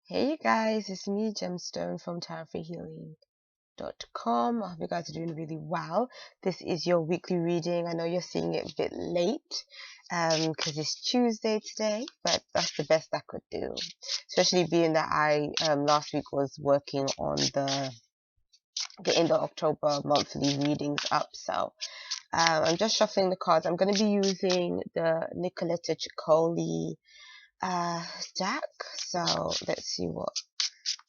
Hey you guys, it's me Gemstone from tarotforhealing.com. I hope you guys are doing really well. This is your weekly reading. I know you're seeing it a bit late because it's Tuesday today, but that's the best I could do. Especially being that I last week was working on getting the October monthly readings up. So I'm just shuffling the cards. I'm going to be using the Nicoletta Ciccoli deck. So let's see what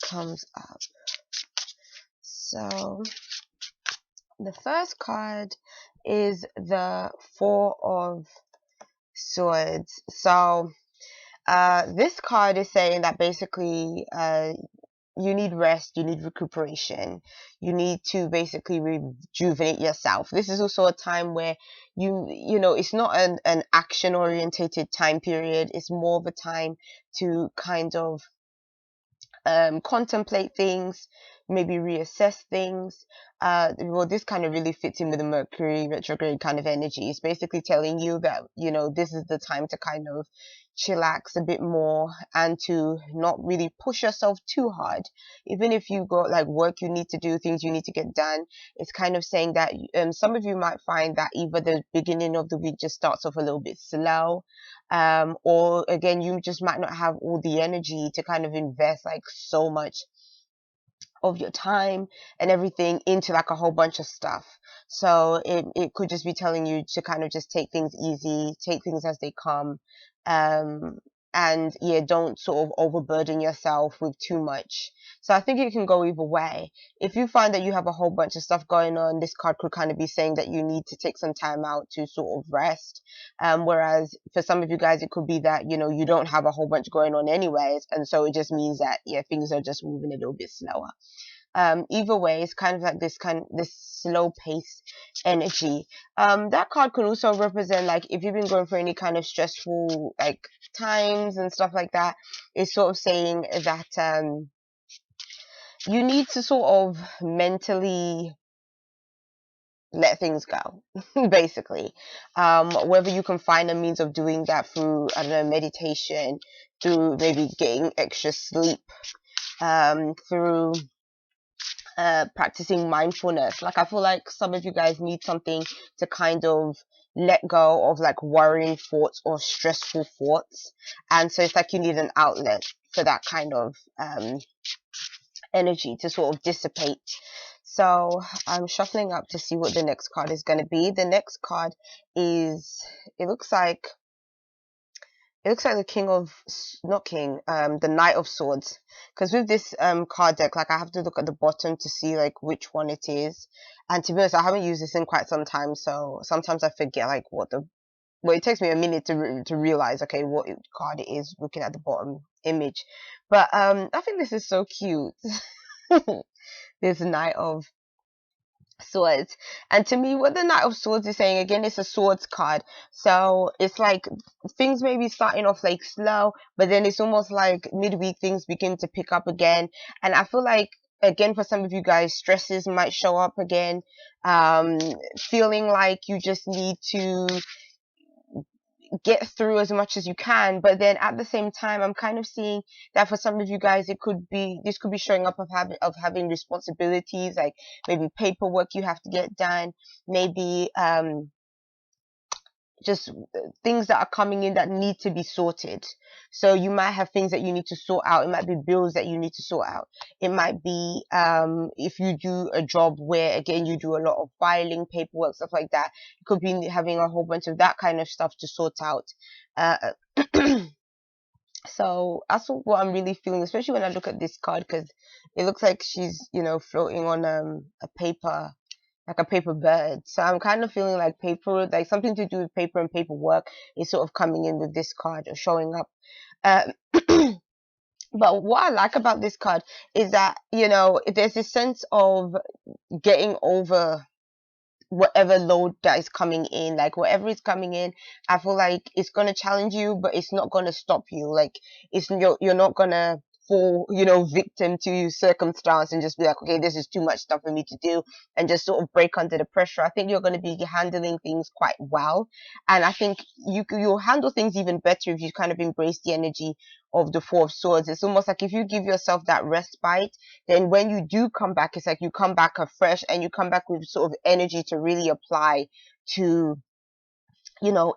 comes up. So the first card is the Four of Swords. So this card is saying that basically you need rest, you need recuperation, you need to basically rejuvenate yourself. This is also a time where you know it's not an action orientated time period. It's more of a time to kind of contemplate things, maybe reassess things. Well, this kind of really fits in with the Mercury retrograde kind of energy. It's basically telling you that, you know, this is the time to kind of chillax a bit more and to not really push yourself too hard. Even if you got like work you need to do, things you need to get done, it's kind of saying that some of you might find that either the beginning of the week just starts off a little bit slow, or again you just might not have all the energy to kind of invest like so much of your time and everything into like a whole bunch of stuff. So it could just be telling you to kind of just take things easy, take things as they come, um and yeah, don't sort of overburden yourself with too much. So I think it can go either way. If you find that you have a whole bunch of stuff going on, this card could kind of be saying that you need to take some time out to sort of rest, whereas for some of you guys it could be that, you know, you don't have a whole bunch going on anyways, and so it just means that yeah, things are just moving a little bit slower. Either way, it's kind of like this slow pace energy. That card could also represent like if you've been going through any kind of stressful like times and stuff like that. It's sort of saying that you need to sort of mentally let things go basically, whether you can find a means of doing that through, I don't know, meditation, through maybe getting extra sleep, through practicing mindfulness. Like I feel like some of you guys need something to kind of let go of like worrying thoughts or stressful thoughts, and so it's like you need an outlet for that kind of energy to sort of dissipate. So I'm shuffling up to see what the next card is going to be. The next card is, it looks like the king of, not king, the knight of swords. Because with this card deck, like I have to look at the bottom to see like which one it is. And to be honest, I haven't used this in quite some time, so sometimes I forget like well, it takes me a minute to realize, okay, what card it is looking at the bottom image. But I think this is so cute. This knight of swords, and to me what the knight of swords is saying, again, it's a swords card, so it's like things may be starting off like slow, but then it's almost like midweek things begin to pick up again. And I feel like, again, for some of you guys, stresses might show up again, um feeling like you just need to get through as much as you can. But then at the same time, I'm kind of seeing that for some of you guys, this could be showing up of having responsibilities, like maybe paperwork you have to get done, maybe just things that are coming in that need to be sorted. So you might have things that you need to sort out. It might be bills that you need to sort out. It might be if you do a job where, again, you do a lot of filing, paperwork, stuff like that. It could be having a whole bunch of that kind of stuff to sort out. uh, so that's what I'm really feeling, especially when I look at this card, because it looks like she's, you know, floating on a paper, like a paper bird. So I'm kind of feeling like paper, like something to do with paper and paperwork is sort of coming in with this card or showing up. Uh, but what I like about this card is that, you know, there's this sense of getting over whatever load that is coming in. Like whatever is coming in, I feel like it's gonna challenge you, but it's not gonna stop you. Like you're not gonna fall, you know, victim to circumstance and just be like, okay, this is too much stuff for me to do, and just sort of break under the pressure. I think you're going to be handling things quite well, and I think you'll handle things even better if you kind of embrace the energy of the Four of Swords. It's almost like if you give yourself that respite, then when you do come back, it's like you come back afresh and you come back with sort of energy to really apply to,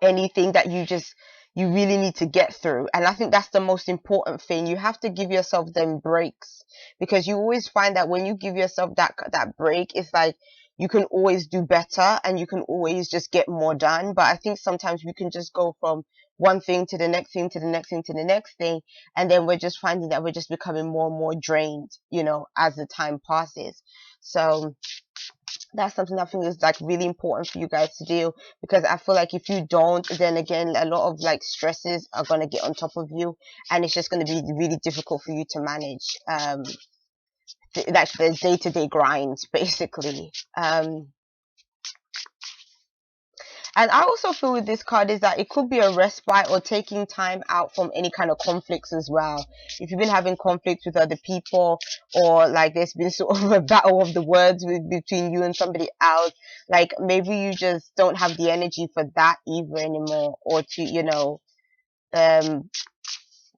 anything that you really need to get through. And I think that's the most important thing. You have to give yourself them breaks, because you always find that when you give yourself that break, it's like you can always do better and you can always just get more done. But I think sometimes we can just go from one thing to the next thing to the next thing to the next thing, and then we're just finding that we're just becoming more and more drained, as the time passes. So that's something I think is like really important for you guys to do, because I feel like if you don't, then again, a lot of like stresses are going to get on top of you, and it's just going to be really difficult for you to manage. That's the day-to-day grind, basically. And I also feel with this card is that it could be a respite or taking time out from any kind of conflicts as well. If you've been having conflicts with other people, or like there's been sort of a battle of the words between you and somebody else, like maybe you just don't have the energy for that either anymore, or to, um,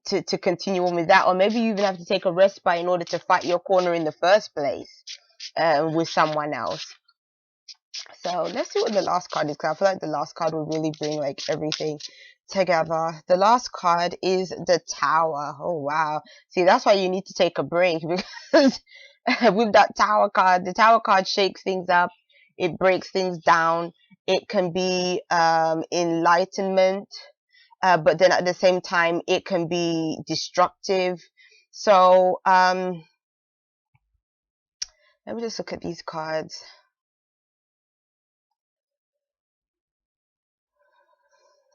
to continue on with that, or maybe you even have to take a respite in order to fight your corner in the first place, with someone else. So let's see what the last card is, because I feel like the last card will really bring like everything together. The last card is the Tower. Oh wow. See, that's why you need to take a break, because with that Tower card, the Tower card shakes things up. It breaks things down. It can be enlightenment, but then at the same time, it can be destructive. So let me just look at these cards.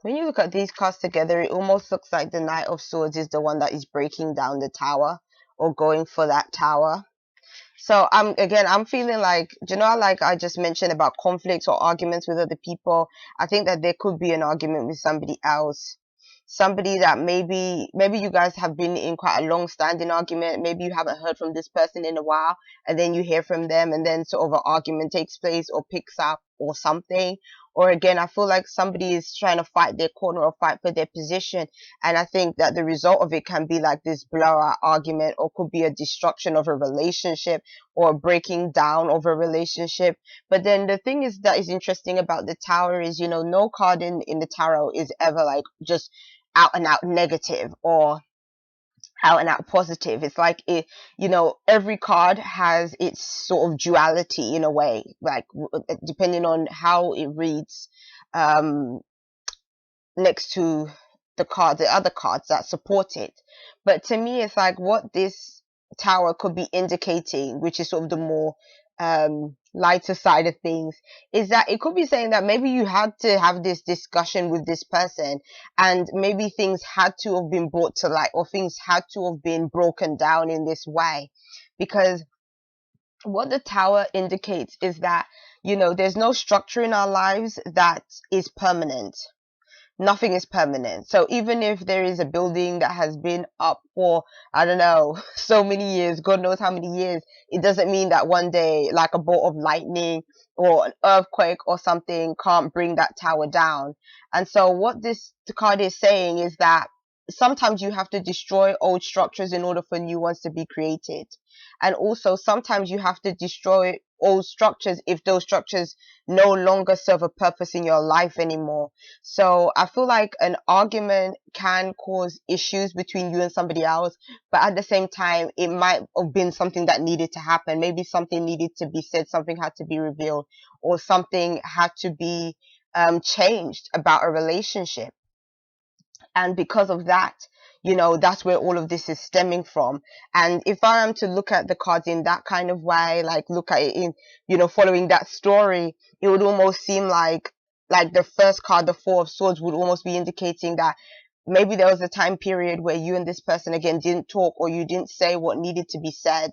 When you look at these cards together, it almost looks like the Knight of Swords is the one that is breaking down the tower, or going for that tower. So I'm feeling like, like I just mentioned about conflicts or arguments with other people. I think that there could be an argument with somebody else. Somebody that maybe you guys have been in quite a long standing argument. Maybe you haven't heard from this person in a while, and then you hear from them, and then sort of an argument takes place or picks up or something. Or again, I feel like somebody is trying to fight their corner or fight for their position, and I think that the result of it can be like this blowout argument, or could be a destruction of a relationship, or breaking down of a relationship. But then the thing is that is interesting about the Tower is, no card in the tarot is ever like just out and out negative or out and out positive. It's like every card has its sort of duality in a way, like depending on how it reads next to the other cards that support it. But to me, it's like what this Tower could be indicating, which is sort of the more lighter side of things, is that it could be saying that maybe you had to have this discussion with this person, and maybe things had to have been brought to light, or things had to have been broken down in this way. Because what the Tower indicates is that, there's no structure in our lives that is permanent. Nothing is permanent. So even if there is a building that has been up for, I don't know, so many years, God knows how many years, it doesn't mean that one day, like a bolt of lightning or an earthquake or something, can't bring that tower down. And so what this card is saying is that sometimes you have to destroy old structures in order for new ones to be created. And also sometimes you have to destroy old structures if those structures no longer serve a purpose in your life anymore. So I feel like an argument can cause issues between you and somebody else, but at the same time, it might have been something that needed to happen. Maybe something needed to be said, something had to be revealed, or something had to be changed about a relationship. And because of that, that's where all of this is stemming from. And if I am to look at the cards in that kind of way, like look at it in, following that story, it would almost seem like the first card, the Four of Swords, would almost be indicating that maybe there was a time period where you and this person again didn't talk, or you didn't say what needed to be said.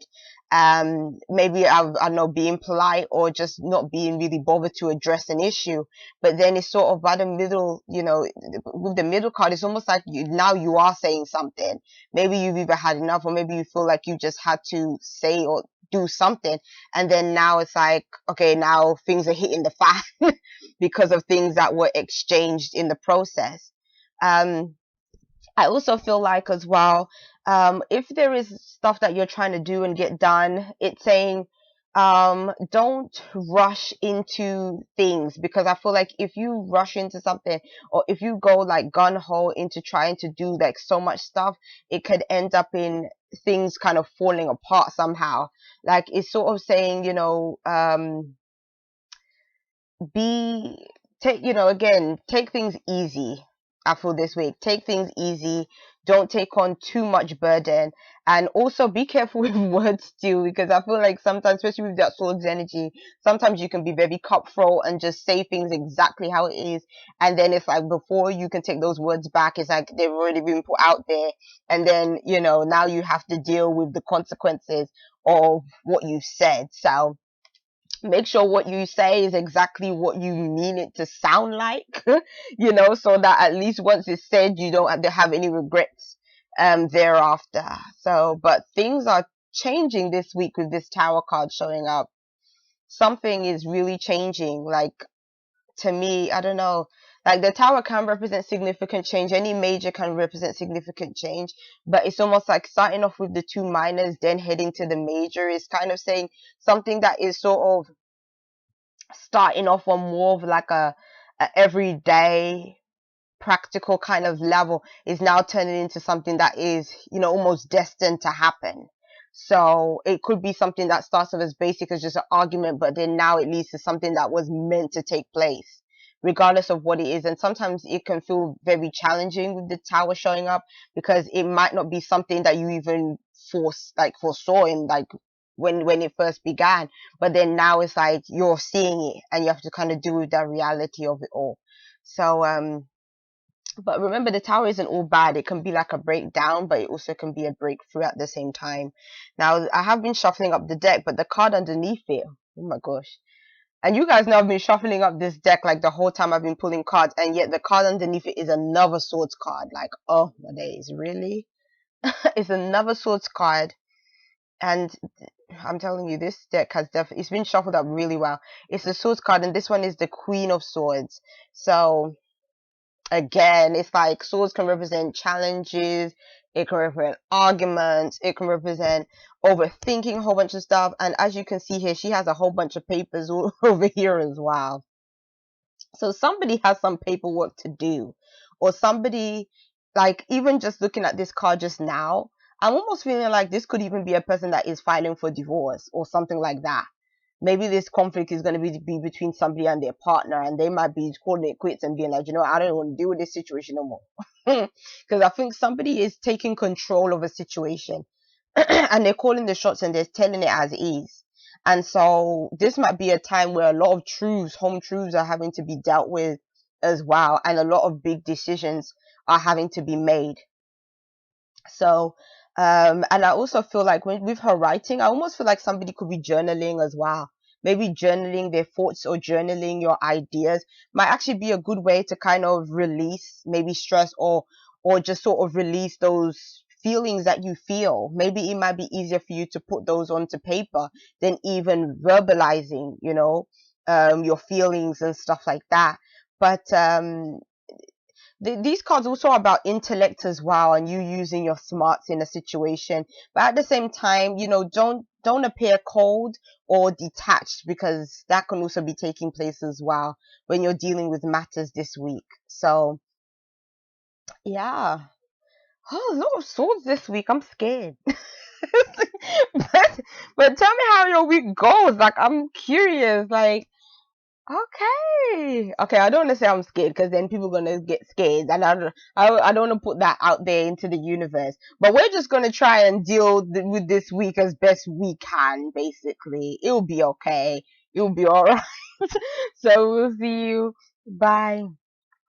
Maybe I don't know, being polite, or just not being really bothered to address an issue. But then it's sort of by the middle, with the middle card, it's almost like now you are saying something. Maybe you've either had enough, or maybe you feel like you just had to say or do something, and then now it's like, okay, now things are hitting the fan because of things that were exchanged in the process. I also feel like as well, if there is stuff that you're trying to do and get done, it's saying, don't rush into things, because I feel like if you rush into something, or if you go like gun ho into trying to do like so much stuff, it could end up in things kind of falling apart somehow. Like it's sort of saying, be take again, take things easy. I feel this week, take things easy, don't take on too much burden, and also be careful with words too, because I feel like sometimes, especially with that swords energy, sometimes you can be very cutthroat and just say things exactly how it is, and then it's like before you can take those words back, it's like they've already been put out there, and then now you have to deal with the consequences of what you said. So make sure what you say is exactly what you mean it to sound like, so that at least once it's said, you don't have to have any regrets thereafter. So, but things are changing this week with this tower card showing up. Something is really changing. Like, to me, I don't know. Like the tower can represent significant change. Any major can represent significant change, but it's almost like starting off with the two minors, then heading to the major is kind of saying something that is sort of starting off on more of like a everyday practical kind of level is now turning into something that is almost destined to happen. So it could be something that starts off as basic as just an argument, but then now it leads to something that was meant to take place regardless of what it is. And sometimes it can feel very challenging with the tower showing up, because it might not be something that you even foresaw in like when it first began, but then now it's like you're seeing it and you have to kind of deal with the reality of it all. So but remember, the tower isn't all bad. It can be like a breakdown, but it also can be a breakthrough at the same time. Now, I have been shuffling up the deck, but the card underneath it, oh my gosh. And you guys know I've been shuffling up this deck like the whole time I've been pulling cards, and yet the card underneath it is another swords card. Like, oh my days, really? It's another swords card. And I'm telling you, this deck has definitely, it's been shuffled up really well. It's the swords card, and this one is the Queen of Swords. So again, it's like swords can represent challenges, it can represent arguments, it can represent overthinking a whole bunch of stuff. And as you can see here, she has a whole bunch of papers over here as well. So somebody has some paperwork to do, or somebody, like, even just looking at this card just now, I'm almost feeling like this could even be a person that is filing for divorce or something like that. Maybe this conflict is going to be between somebody and their partner, and they might be calling it quits and being like, I don't want to deal with this situation no more. Because I think somebody is taking control of a situation and they're calling the shots and they're telling it as it is. And so this might be a time where a lot of truths, home truths, are having to be dealt with as well, and a lot of big decisions are having to be made. So and I also feel like with her writing, I almost feel like somebody could be journaling as well. Maybe journaling their thoughts or journaling your ideas might actually be a good way to kind of release maybe stress, or just sort of release those feelings that you feel. Maybe it might be easier for you to put those onto paper than even verbalizing, your feelings and stuff like that. But these cards also are about intellect as well, and you using your smarts in a situation, but at the same time, don't appear cold or detached, because that can also be taking place as well when you're dealing with matters this week. So yeah. Oh, a lot of swords this week. I'm scared. but, but tell me how your week goes. Like, I'm curious. Like, okay. Okay, I don't want to say I'm scared, because then people are gonna get scared, and I don't want to put that out there into the universe. But we're just gonna try and deal with this week as best we can. Basically, it'll be okay. It'll be all right. So we'll see you. Bye.